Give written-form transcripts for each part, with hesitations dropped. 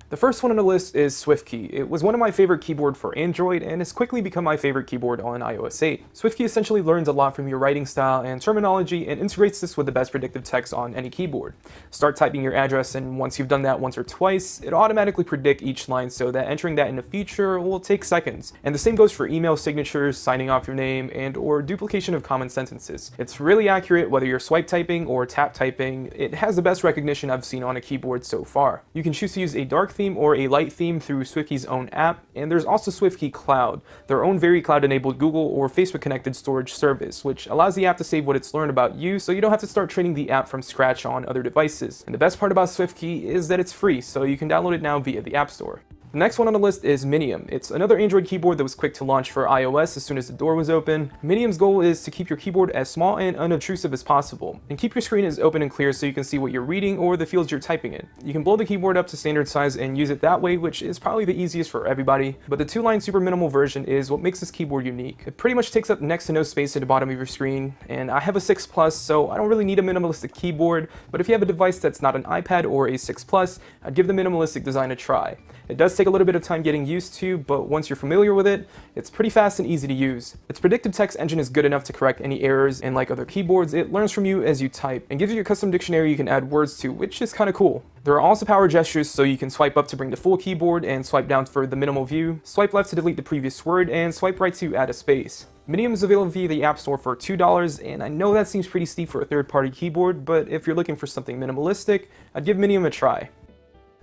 The first one on the list is Swiftkey. It was one of my favorite keyboards for Android and has quickly become my favorite keyboard on iOS 8. Swiftkey essentially learns a lot from your writing style and terminology and integrates this with the best predictive text on any keyboard. Start typing your address, and once you've done that once or twice, it'll automatically predict each line so that entering that in the future will take seconds. And the same goes for email signatures, signing off your name, and or duplication of common sentences. It's really accurate whether you're swipe typing or tap typing. It has the best recognition I've seen on a keyboard so far. You can choose to use a dark theme or a light theme through Swiftkey's own app, and there's also Swiftkey Cloud, their own very cloud-enabled Google or Facebook-connected storage service, which allows the app to save what it's learned about you so you don't have to start training the app from scratch on other devices. And the best part about Swiftkey is that it's free, so you can download it now via the App Store. The next one on the list is Minuum. It's another Android keyboard that was quick to launch for iOS as soon as the door was open. Minuum's goal is to keep your keyboard as small and unobtrusive as possible, and keep your screen as open and clear so you can see what you're reading or the fields you're typing in. You can blow the keyboard up to standard size and use it that way, which is probably the easiest for everybody, but the two-line super minimal version is what makes this keyboard unique. It pretty much takes up next to no space at the bottom of your screen, and I have a 6 Plus, so I don't really need a minimalistic keyboard, but if you have a device that's not an iPad or a 6 Plus, I'd give the minimalistic design a try. It does take a little bit of time getting used to, but once you're familiar with it, it's pretty fast and easy to use. Its predictive text engine is good enough to correct any errors, and like other keyboards, it learns from you as you type and gives you a custom dictionary you can add words to, which is kind of cool. There are also power gestures, so you can swipe up to bring the full keyboard and swipe down for the minimal view, swipe left to delete the previous word, and swipe right to add a space. Minuum is available via the App Store for $2, and I know that seems pretty steep for a third-party keyboard, but if you're looking for something minimalistic, I'd give Minuum a try.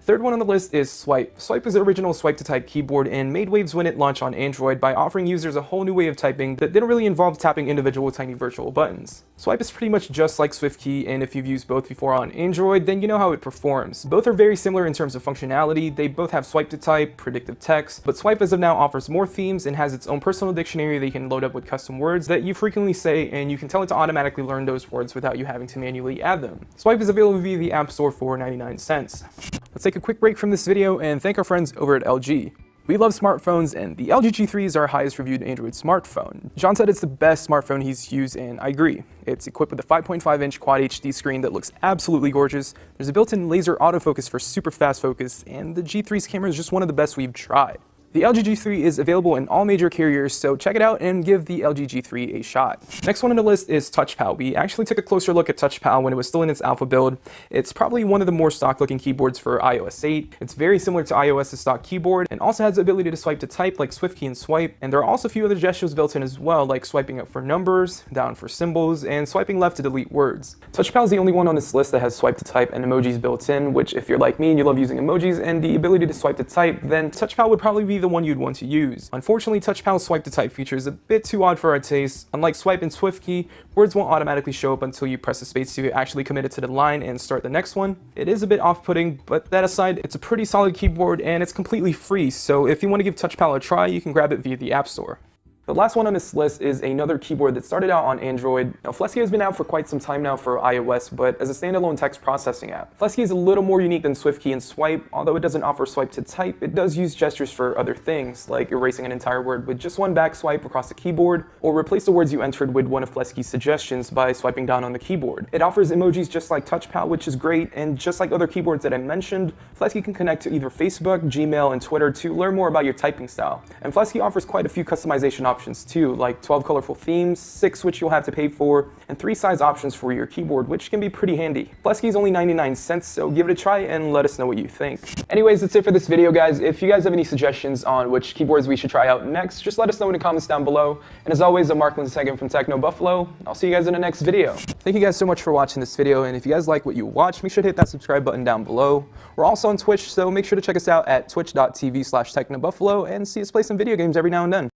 Third one on the list is Swype. Swype is the original swipe-to-type keyboard and made waves when it launched on Android by offering users a whole new way of typing that didn't really involve tapping individual tiny virtual buttons. Swype is pretty much just like Swiftkey, and if you've used both before on Android, then you know how it performs. Both are very similar in terms of functionality. They both have swipe-to-type, predictive text, but Swype as of now offers more themes and has its own personal dictionary that you can load up with custom words that you frequently say, and you can tell it to automatically learn those words without you having to manually add them. Swype is available via the App Store for 99 cents. Let's take a quick break from this video and thank our friends over at LG. We love smartphones, and the LG G3 is our highest reviewed Android smartphone. John said it's the best smartphone he's used, and I agree. It's equipped with a 5.5-inch Quad HD screen that looks absolutely gorgeous. There's a built-in laser autofocus for super fast focus, and the G3's camera is just one of the best we've tried. The LG G3 is available in all major carriers, so check it out and give the LG G3 a shot. Next one on the list is TouchPal. We actually took a closer look at TouchPal when it was still in its alpha build. It's probably one of the more stock-looking keyboards for iOS 8. It's very similar to iOS's stock keyboard and also has the ability to swipe to type like Swiftkey and Swype, and there are also a few other gestures built in as well, like swiping up for numbers, down for symbols, and swiping left to delete words. TouchPal is the only one on this list that has swipe to type and emojis built in, which if you're like me and you love using emojis and the ability to swipe to type, then TouchPal would probably be the one you'd want to use. Unfortunately, TouchPal's swipe to type feature is a bit too odd for our taste. Unlike Swype and Swiftkey, words won't automatically show up until you press the space to actually commit it to the line and start the next one. It is a bit off-putting, but that aside, it's a pretty solid keyboard and it's completely free, so if you want to give TouchPal a try, you can grab it via the App Store. The last one on this list is another keyboard that started out on Android. Now, Fleksy has been out for quite some time now for iOS, but as a standalone text processing app. Fleksy is a little more unique than Swiftkey and Swype. Although it doesn't offer swipe to type, it does use gestures for other things, like erasing an entire word with just one back swipe across the keyboard, or replace the words you entered with one of Flesky's suggestions by swiping down on the keyboard. It offers emojis just like TouchPal, which is great, and just like other keyboards that I mentioned, Fleksy can connect to either Facebook, Gmail, and Twitter to learn more about your typing style. And Fleksy offers quite a few customization options too, like 12 colorful themes, 6 which you'll have to pay for, and 3 size options for your keyboard, which can be pretty handy. Fleksy is only 99 cents, so give it a try and let us know what you think. Anyways, that's it for this video, guys. If you guys have any suggestions on which keyboards we should try out next, just let us know in the comments down below. And as always, I'm Mark Linseggen from Techno Buffalo. I'll see you guys in the next video. Thank you guys so much for watching this video, and if you guys like what you watch, make sure to hit that subscribe button down below. We're also on Twitch, so make sure to check us out at twitch.tv/technobuffalo and see us play some video games every now and then.